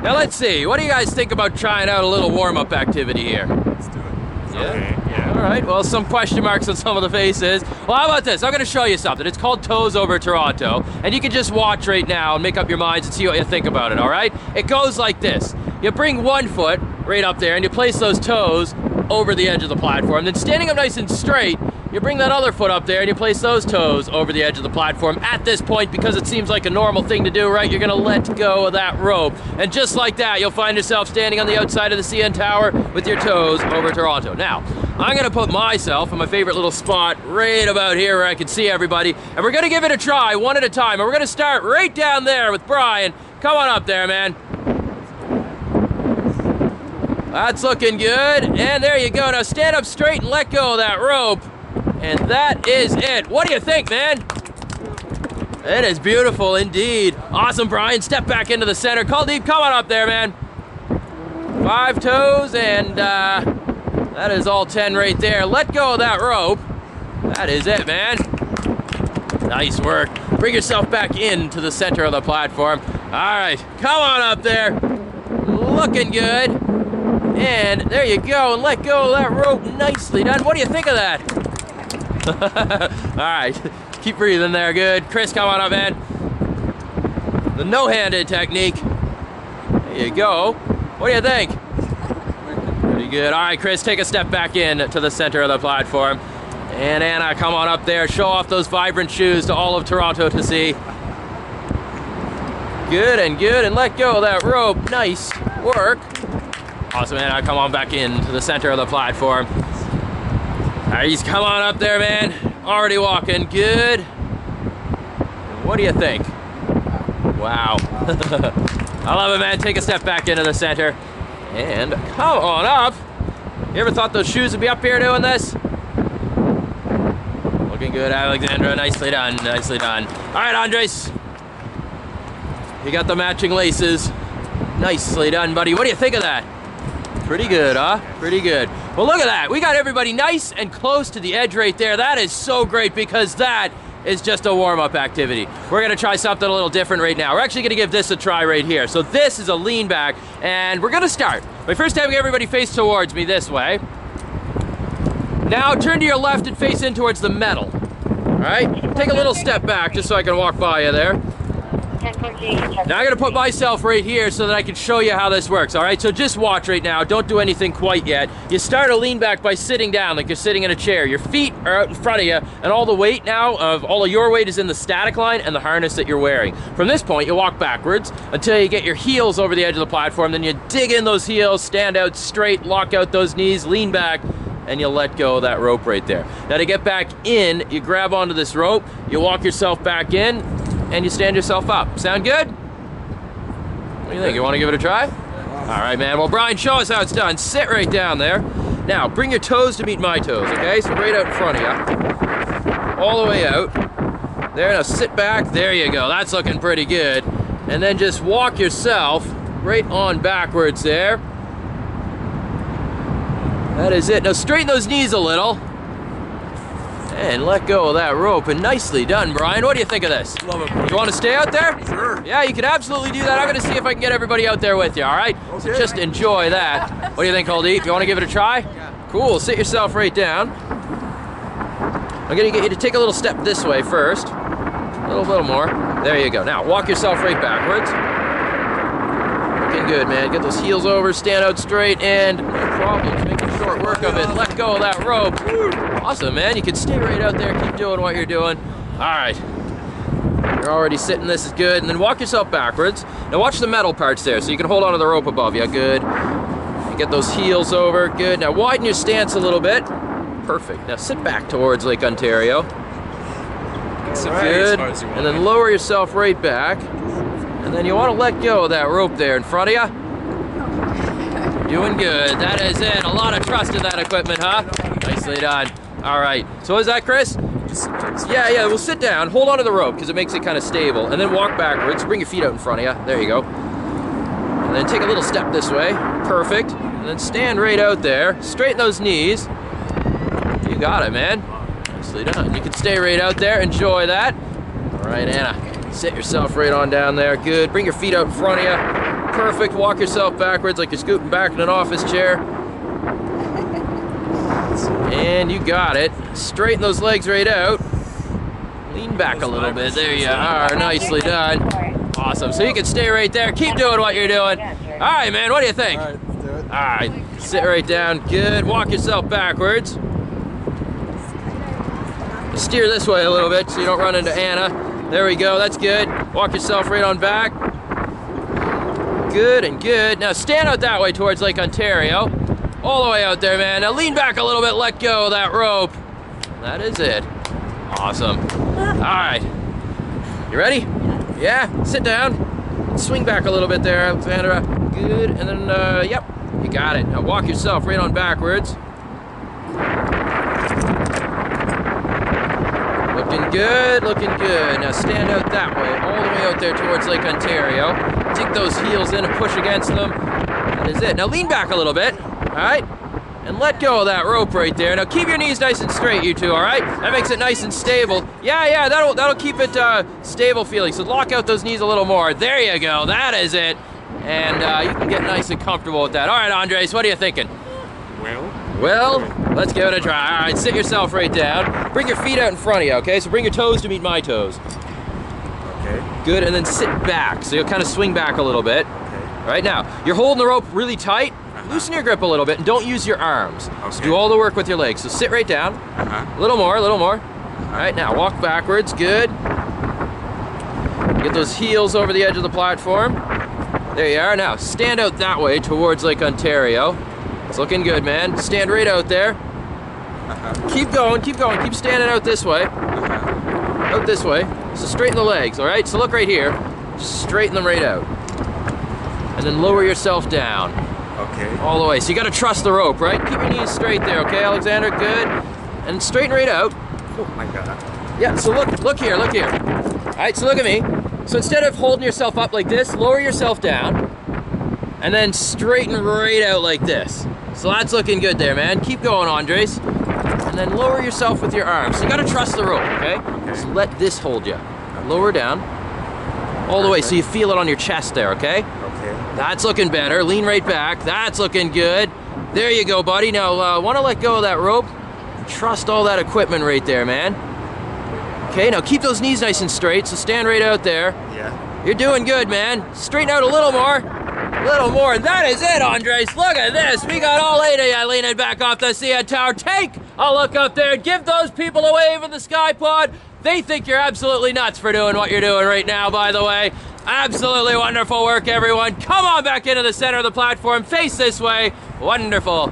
Now let's see, what do you guys think about trying out a little warm-up activity here? Let's do it. Yeah? Okay, yeah. All right, well, some question marks on some of the faces. Well, how about this? I'm gonna show you something. It's called Toes Over Toronto, and you can just watch right now and make up your minds and see what you think about it, all right? It goes like this. You bring one foot right up there and you place those toes over the edge of the platform. Then standing up nice and straight, you bring that other foot up there and you place those toes over the edge of the platform. At this point, because it seems like a normal thing to do, right, you're gonna let go of that rope. And just like that, you'll find yourself standing on the outside of the CN Tower with your toes over Toronto. Now, I'm gonna put myself in my favorite little spot right about here where I can see everybody, and we're gonna give it a try one at a time. And we're gonna start right down there with Brian. Come on up there, man. That's looking good, and there you go. Now stand up straight and let go of that rope. And that is it. What do you think, man? It is beautiful indeed. Awesome, Brian. Step back into the center. Kuldeep, come on up there, man. 5 toes, and that is all 10 right there. Let go of that rope. That is it, man. Nice work. Bring yourself back into the center of the platform. All right, come on up there. Looking good. And there you go, and let go of that rope. Nicely done. What do you think of that? All right, keep breathing there, good. Chris, come on up, man. The no-handed technique. There you go. What do you think? Pretty good. All right, Chris, take a step back in to the center of the platform. And Anna, come on up there. Show off those vibrant shoes to all of Toronto to see. Good, and let go of that rope. Nice work. Awesome, Anna, come on back into the center of the platform. All right, he's come on up there, man. Already walking, good. What do you think? Wow. I love it, man. Take a step back into the center. And come on up. You ever thought those shoes would be up here doing this? Looking good, Alexandra. Nicely done, nicely done. All right, Andres. You got the matching laces. Nicely done, buddy. What do you think of that? Pretty good, huh? Pretty good. Well, look at that. We got everybody nice and close to the edge right there. That is so great because that is just a warm-up activity. We're gonna try something a little different right now. We're actually gonna give this a try right here. So this is a lean back, and we're gonna start. By first having everybody face towards me this way. Now turn to your left and face in towards the metal. All right? Take a little step back just so I can walk by you there. Now I'm gonna put myself right here so that I can show you how this works, all right? So just watch right now, don't do anything quite yet. You start a lean back by sitting down like you're sitting in a chair. Your feet are out in front of you, and all the weight now, all of your weight is in the static line and the harness that you're wearing. From this point, you walk backwards until you get your heels over the edge of the platform, then you dig in those heels, stand out straight, lock out those knees, lean back, and you let go of that rope right there. Now to get back in, you grab onto this rope, you walk yourself back in, and you stand yourself up. Sound good? What do you think? You want to give it a try? All right, man. Well, Brian, show us how it's done. Sit right down there. Now, bring your toes to meet my toes, okay? So right out in front of you. All the way out. There, now sit back. There you go. That's looking pretty good. And then just walk yourself right on backwards there. That is it. Now straighten those knees a little. And let go of that rope, and nicely done, Brian. What do you think of this? Love it, bro. You want to stay out there? Sure. Yeah, you can absolutely do that. I'm going to see if I can get everybody out there with you, all right? Okay. So just enjoy that. What do you think, Kuldeep? You want to give it a try? Yeah. Cool. Sit yourself right down. I'm going to get you to take a little step this way first. A little more. There you go. Now, walk yourself right backwards. Looking good, man. Get those heels over, stand out straight, and no problems. Making short work of it. Let go of that rope. Awesome, man. You can stay right out there. Keep doing what you're doing. All right. You're already sitting. This is good. And then walk yourself backwards. Now watch the metal parts there so you can hold onto the rope above you. Good. And get those heels over. Good. Now widen your stance a little bit. Perfect. Now sit back towards Lake Ontario. Good. And then lower yourself right back. And then you want to let go of that rope there in front of you. Doing good. That is it. A lot of trust in that equipment, huh? Nicely done. All right. So what is that, Chris? Yeah. Well, sit down. Hold onto the rope because it makes it kind of stable. And then walk backwards. Bring your feet out in front of you. There you go. And then take a little step this way. Perfect. And then stand right out there. Straighten those knees. You got it, man. Nicely done. You can stay right out there. Enjoy that. All right, Anna. Sit yourself right on down there. Good. Bring your feet out in front of you. Perfect. Walk yourself backwards like you're scooting back in an office chair. And you got it. Straighten those legs right out. Lean back a little bit. There you are. Nicely done. Awesome. So you can stay right there. Keep doing what you're doing. All right, man. What do you think? All right, let's do it. All right. Sit right down. Good. Walk yourself backwards. Steer this way a little bit so you don't run into Anna. There we go. That's good. Walk yourself right on back. Good and good. Now stand out that way towards Lake Ontario. All the way out there, man. Now lean back a little bit. Let go of that rope. That is it. Awesome. All right. You ready? Yeah? Sit down. Swing back a little bit there, Alexandra. Good. And then, yep. You got it. Now walk yourself right on backwards. Looking good, looking good. Now stand out that way, all the way out there towards Lake Ontario. Dig those heels in and push against them. That is it. Now lean back a little bit, all right? And let go of that rope right there. Now keep your knees nice and straight, you two, all right? That makes it nice and stable. Yeah, that'll keep it stable feeling. So lock out those knees a little more. There you go, that is it. And you can get nice and comfortable with that. All right, Andres, what are you thinking? Well, let's give it a try. All right, sit yourself right down. Bring your feet out in front of you, okay? So bring your toes to meet my toes. Okay. Good, and then sit back. So you'll kind of swing back a little bit. Okay. Right now, you're holding the rope really tight. Loosen your grip a little bit and don't use your arms. Okay. So do all the work with your legs. So sit right down. A little more, a little more. All right, now walk backwards. Good. Get those heels over the edge of the platform. There you are. Now stand out that way towards Lake Ontario. It's looking good, man. Stand right out there. Keep going, keep going. Keep standing out this way. Out this way. So straighten the legs, all right? So look right here. Just straighten them right out. And then lower yourself down. Okay. All the way. So you got to trust the rope, right? Keep your knees straight there, okay, Alexander? Good. And straighten right out. Oh my God. Yeah, so look here, look here. All right, so look at me. So instead of holding yourself up like this, lower yourself down. And then straighten right out like this. So that's looking good there, man. Keep going, Andres. And then lower yourself with your arms. So you gotta trust the rope, okay? So let this hold you. Lower down. All the way, so you feel it on your chest there, okay? Okay. That's looking better. Lean right back. That's looking good. There you go, buddy. Now, wanna let go of that rope. Trust all that equipment right there, man. Okay, now keep those knees nice and straight, so stand right out there. Yeah. You're doing good, man. Straighten out a little more. Little more. That is it, Andres. Look at this. We got all 8 of you leaning back off the CN Tower. Take a look up there. Give those people a wave in the sky pod. They think you're absolutely nuts for doing what you're doing right now, by the way. Absolutely wonderful work, everyone. Come on back into the center of the platform. Face this way. Wonderful.